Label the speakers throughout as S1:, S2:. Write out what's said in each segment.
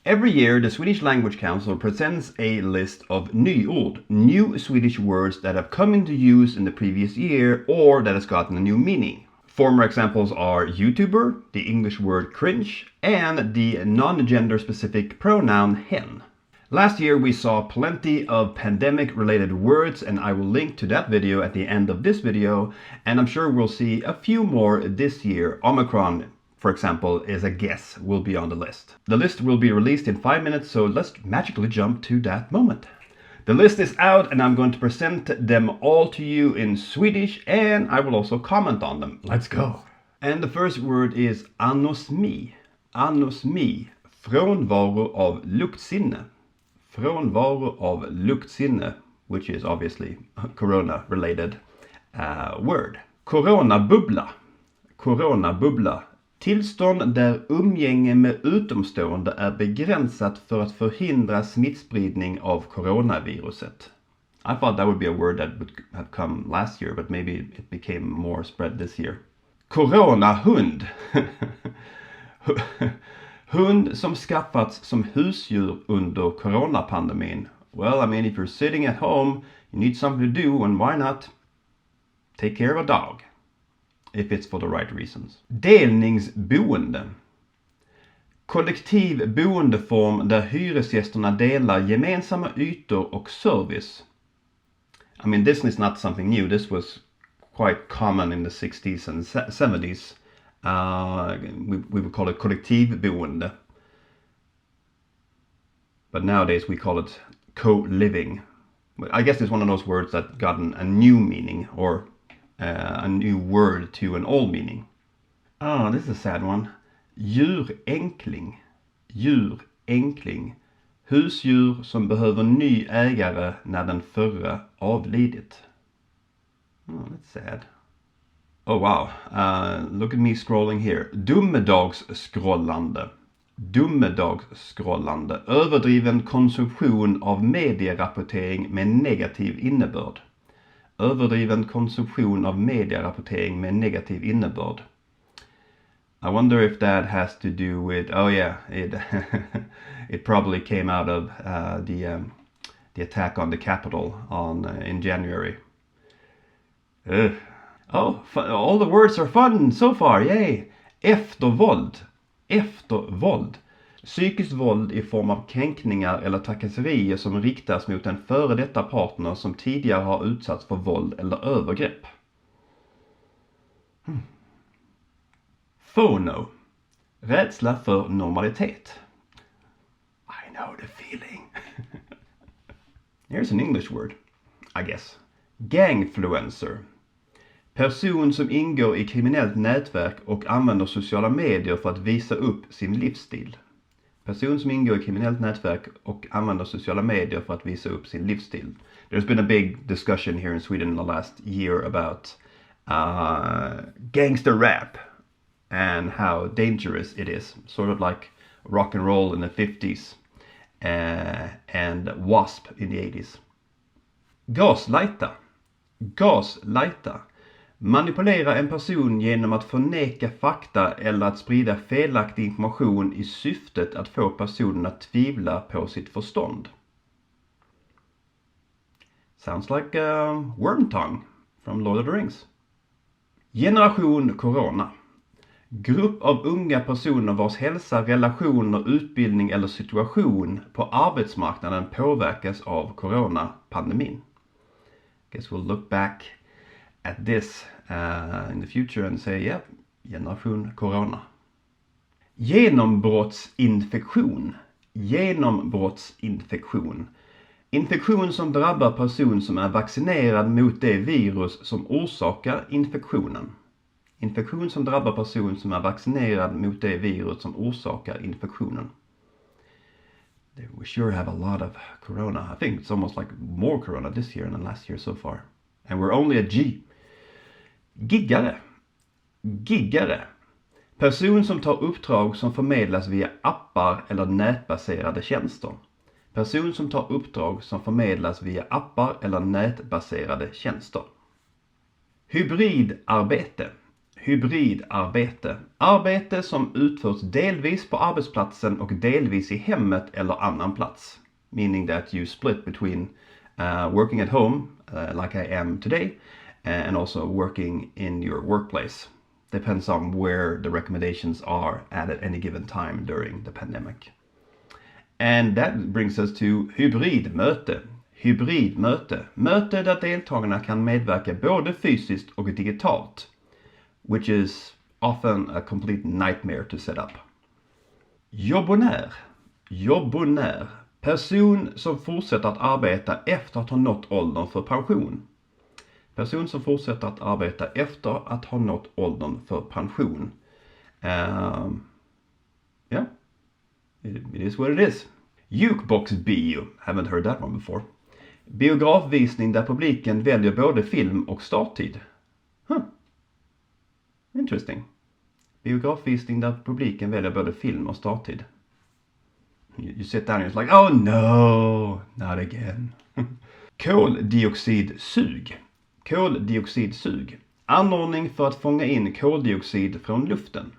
S1: Every year, the Swedish Language Council presents a list of nyord, new Swedish words that have come into use in the previous year or that has gotten a new meaning. Former examples are YouTuber, the English word cringe, and the non-gender specific pronoun hen. Last year we saw plenty of pandemic-related words, and I will link to that video at the end of this video, and I'm sure we'll see a few more this year. Omicron, for example, is a guess will be on the list. The list will be released in 5 minutes, so let's magically jump to that moment. The list is out and I'm going to present them all to you in Swedish, and I will also comment on them. Let's go! And the first word is anosmi. Anosmi. Frånvaro av luktsinne. Frånvaro av luktsinne, which is obviously a corona-related word. Coronabubbla. Coronabubbla. Tillstånd där umgänge med utomstående är begränsat för att förhindra smittspridning av coronaviruset. I thought that would be a word that would have come last year, but maybe it became more spread this year. Coronahund. Hund som skaffats som husdjur under coronapandemin. Well, I mean, if you're sitting at home, you need something to do, and why not take care of a dog? If it's for the right reasons. Delningsboende. Kollektiv boendeform där hyresgästerna delar gemensamma ytor och service. I mean, this is not something new. This was quite common in the 60s and 70s. We would call it kollektivboende. But nowadays we call it co-living. I guess it's one of those words that got a new meaning, or a new word to an old meaning. Oh, this is a sad one. Djurenkling. Djurenkling. Husdjur som behöver ny ägare när den förra avlidit. Oh, that's sad. Oh wow, look at me scrolling here. Domedagsskrollande. Domedagsskrollande. Överdriven konsumtion av medierapportering med negativ innebörd. Överdriven konsumtion av medierapportering med negativ innebörd. I wonder if that has to do with, oh yeah, it probably came out of the attack on the Capitol in January. Oh, all the words are fun so far, yay! Eftervåld. Eftervåld. Psykiskt våld i form av kränkningar eller trakasserier som riktas mot en före detta partner som tidigare har utsatts för våld eller övergrepp. FONO. Rädsla för normalitet. I know the feeling. Here's an English word, I guess. Gangfluencer. Person som ingår i kriminellt nätverk och använder sociala medier för att visa upp sin livsstil. Person som ingår i kriminellt nätverk och använder sociala medier för att visa upp sin livsstil. There's been a big discussion here in Sweden the last year about gangster rap and how dangerous it is. Sort of like rock and roll in the 50s and wasp in the 80s. Gaslighta. Gaslighta. Manipulera en person genom att förneka fakta eller att sprida felaktig information i syftet att få personen att tvivla på sitt förstånd. Sounds like Wormtongue from Lord of the Rings. Generation Corona. Grupp av unga personer vars hälsa, relationer, utbildning eller situation på arbetsmarknaden påverkas av coronapandemin. Guess we'll look back at this in the future and say, yeah, generation corona. Genombrottsinfektion. Genombrottsinfektion. Infektion som drabbar person som är vaccinerad mot det virus som orsakar infektionen. Infektion som drabbar person som är vaccinerad mot det virus som orsakar infektionen. We sure have a lot of corona. I think it's almost like more corona this year than last year so far. And we're only at G. Giggare. Giggare. Person som tar uppdrag som förmedlas via appar eller nätbaserade tjänster. Person som tar uppdrag som förmedlas via appar eller nätbaserade tjänster. Hybridarbete. Hybridarbete. Arbete som utförs delvis på arbetsplatsen och delvis i hemmet eller annan plats. Meaning that you split between working at home, like I am today, and also working in your workplace. Depends on where the recommendations are at any given time during the pandemic. And that brings us to hybridmöte. Hybridmöte. Möte där deltagarna kan medverka både fysiskt och digitalt. Which is often a complete nightmare to set up. Jobbonär. Jobbonär. Person som fortsätter att arbeta efter att ha nått åldern för pension. Person som fortsätter att arbeta efter att ha nått åldern för pension. Yeah, it is what it is. Jukebox bio. Haven't heard that one before. Biografvisning där publiken väljer både film och starttid. Interesting. Biografvisning där publiken väljer både film och starttid. You sit down and it's like, oh no, not again. Koldioxidsug. Koldioxidsug. Anordning för att fånga in koldioxid från luften.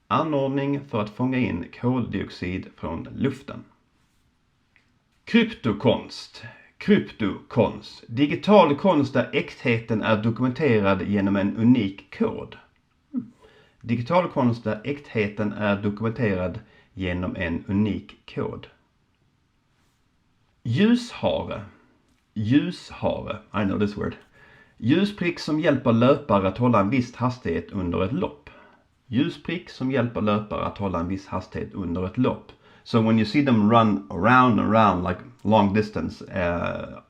S1: Anordning för att fånga in koldioxid från luften. Kryptokonst. Kryptokonst. Digital konst där äktheten är dokumenterad genom en unik kod. Digital konst där äktheten är dokumenterad genom en unik kod. Ljushare. Ljushare. I know this word. Ljusprick som hjälper löpare att hålla en viss hastighet under ett lopp. Ljusprick som hjälper löpare att hålla en viss hastighet under ett lopp. So when you see them run around and around like long distance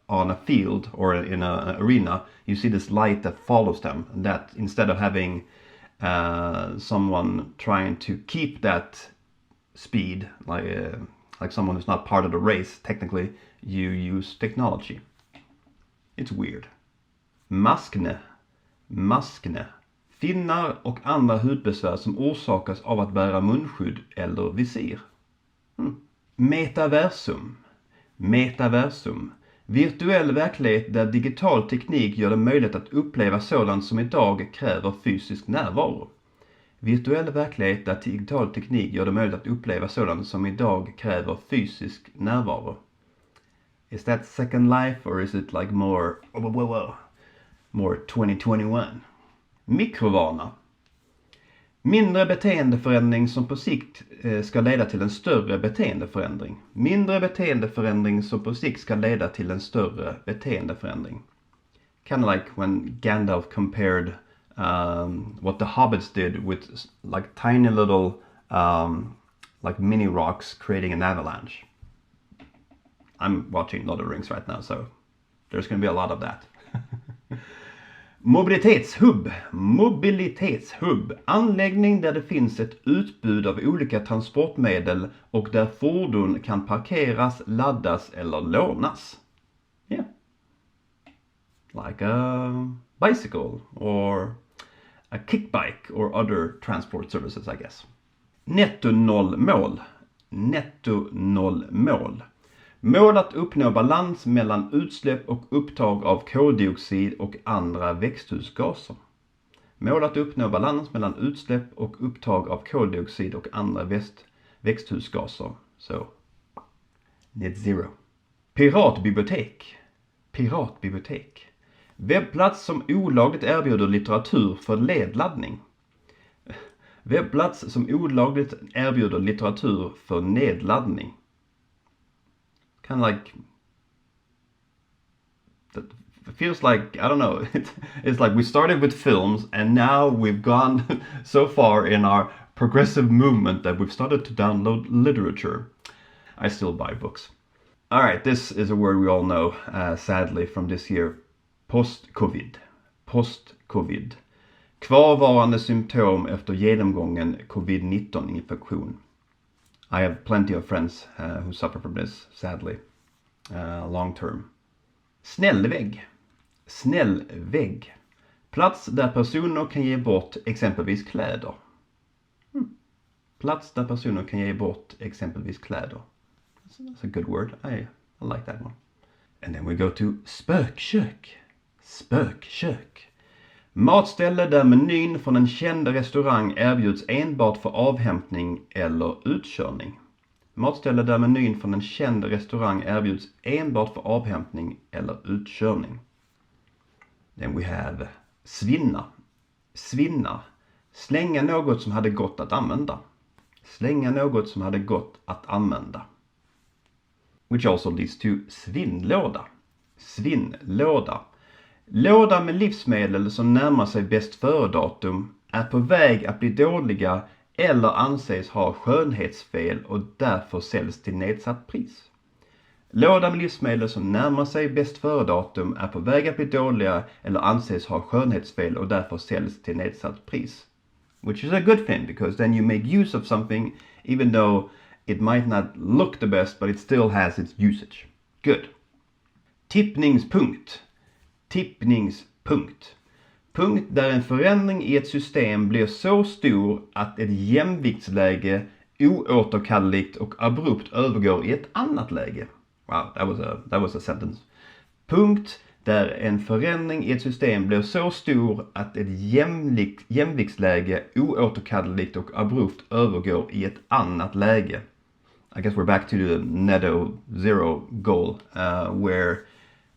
S1: on a field or in an arena, you see this light that follows them. And that instead of having someone trying to keep that speed, like someone who's not part of the race, technically, you use technology. It's weird. Maskne. Maskne. Finnar och andra hudbesvär som orsakas av att bära munskydd eller visir. Metaversum. Metaversum. Virtuell verklighet där digital teknik gör det möjligt att uppleva sådant som idag kräver fysisk närvaro. Virtuell verklighet där digital teknik gör det möjligt att uppleva sådant som idag kräver fysisk närvaro. Is that Second Life or is it like more 2021? Mikrovana. Mindre beteendeförändring som på sikt ska leda till en större beteendeförändring. Mindre beteendeförändring som på sikt ska leda till en större beteendeförändring. Kind of like when Gandalf compared what the hobbits did with like tiny little like mini rocks creating an avalanche. I'm watching Lord of the Rings right now, so there's going to be a lot of that. Mobilitetshubb. Mobilitetshubb. Anläggning där det finns ett utbud av olika transportmedel och där fordon kan parkeras, laddas eller lånas. Yeah. Like a bicycle or a kickbike or other transport services, I guess. Netto-noll-mål. Netto-noll-mål. Mål att uppnå balans mellan utsläpp och upptag av koldioxid och andra växthusgaser. Mål att uppnå balans mellan utsläpp och upptag av koldioxid och andra växthusgaser. So, net zero. Piratbibliotek. Piratbibliotek. Webbplats som olagligt erbjuder litteratur för ledladdning. Webbplats som olagligt erbjuder litteratur för nedladdning. Kind of like, it feels like, I don't know, it's like we started with films and now we've gone so far in our progressive movement that we've started to download literature. I still buy books. All right, this is a word we all know, sadly, from this year. Post-covid. Post-covid. Kvarvarande symptom efter genomgången covid-19-infektion. I have plenty of friends who suffer from this, sadly, long term. Snällvägg. Snällvägg. Plats där personer kan ge bort exempelvis kläder. Plats där personer kan ge bort exempelvis kläder. That's a good word. I like that one. And then we go to spökkök. Spökkök. Matställe där menyn från en känd restaurang erbjuds enbart för avhämtning eller utkörning. Matställe där menyn från en känd restaurang erbjuds enbart för avhämtning eller utkörning. Then we have svinna. Svinna. Slänga något som hade gått att använda. Slänga något som hade gått att använda. Which also leads to svinnlåda. Svinnlåda. Låda med livsmedel som närmar sig bäst före-datum är på väg att bli dåliga eller anses ha skönhetsfel och därför säljs till nedsatt pris. Låda med livsmedel som närmar sig bäst före-datum är på väg att bli dåliga eller anses ha skönhetsfel och därför säljs till nedsatt pris. Which is a good thing, because then you make use of something even though it might not look the best, but it still has its usage. Good. Tippningspunkt. Tippningspunkt. Punkt där en förändring i ett system blir så stor att ett jämviktsläge oåterkalleligt och abrupt övergår i ett annat läge. Wow, that was a sentence. Punkt där en förändring i ett system blir så stor att ett jämviktsläge oåterkalleligt och abrupt övergår i ett annat läge. I guess we're back to the net zero goal, where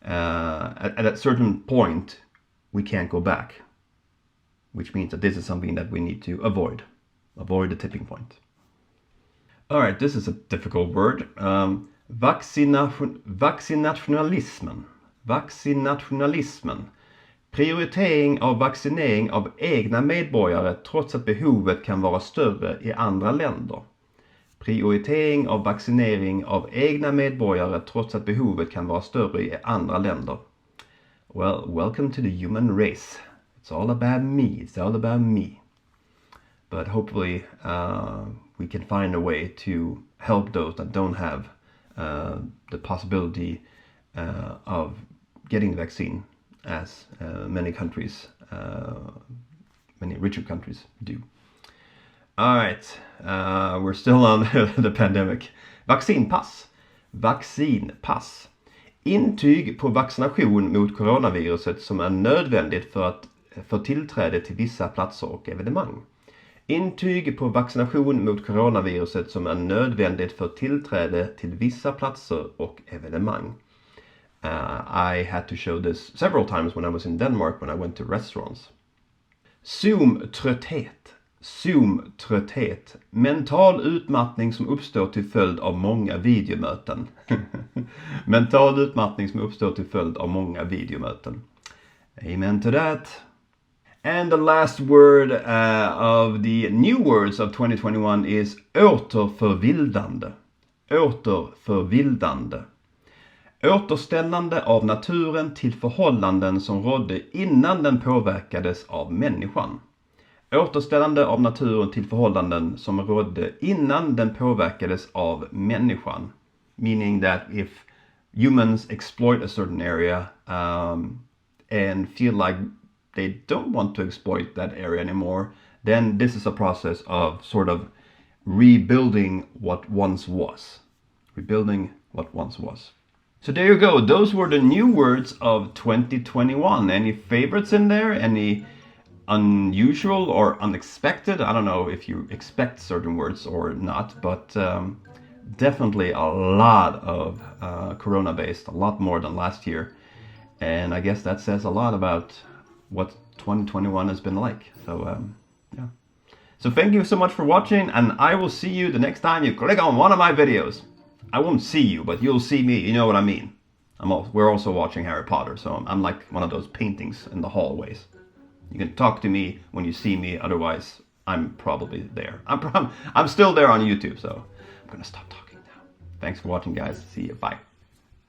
S1: at a certain point we can't go back, which means that this is something that we need to avoid the tipping point. All right, this is a difficult word. Vaccinationalismen. Vaccinationalismen. Prioritering av vaccinering av egna medborgare trots att behovet kan vara större i andra länder. Prioritering av vaccinering av egna medborgare trots att behovet kan vara större i andra länder. Well, welcome to the human race. It's all about me. It's all about me. But hopefully we can find a way to help those that don't have the possibility of getting the vaccine, as many countries, many richer countries do. All right, we're still on the pandemic. Vaccinpass. Vaccinpass. Intyg på vaccination mot coronaviruset som är nödvändigt för tillträde till vissa platser och evenemang. Intyg på vaccination mot coronaviruset som är nödvändigt för tillträde till vissa platser och evenemang. I had to show this several times when I was in Denmark when I went to restaurants. Zoom-trötthet. Zoom-trötthet. Mental utmattning som uppstår till följd av många videomöten. Mental utmattning som uppstår till följd av många videomöten. Amen to that. And the last word of the new words of 2021 is återförvildande. Återförvildande. Återställande av naturen till förhållanden som rådde innan den påverkades av människan. Återställande av naturen till förhållanden som rådde innan den påverkades av människan. Meaning that if humans exploit a certain area and feel like they don't want to exploit that area anymore, then this is a process of sort of rebuilding what once was. Rebuilding what once was. So there you go. Those were the new words of 2021. Any favorites in there? Any unusual or unexpected? I don't know if you expect certain words or not, but definitely a lot of corona-based, a lot more than last year. And I guess that says a lot about what 2021 has been like. So yeah. So thank you so much for watching, and I will see you the next time you click on one of my videos. I won't see you, but you'll see me, you know what I mean. We're also watching Harry Potter, so I'm like one of those paintings in the hallways. You can talk to me when you see me, otherwise I'm probably there. I'm still there on YouTube, so I'm gonna stop talking now. Thanks for watching, guys. See you, bye.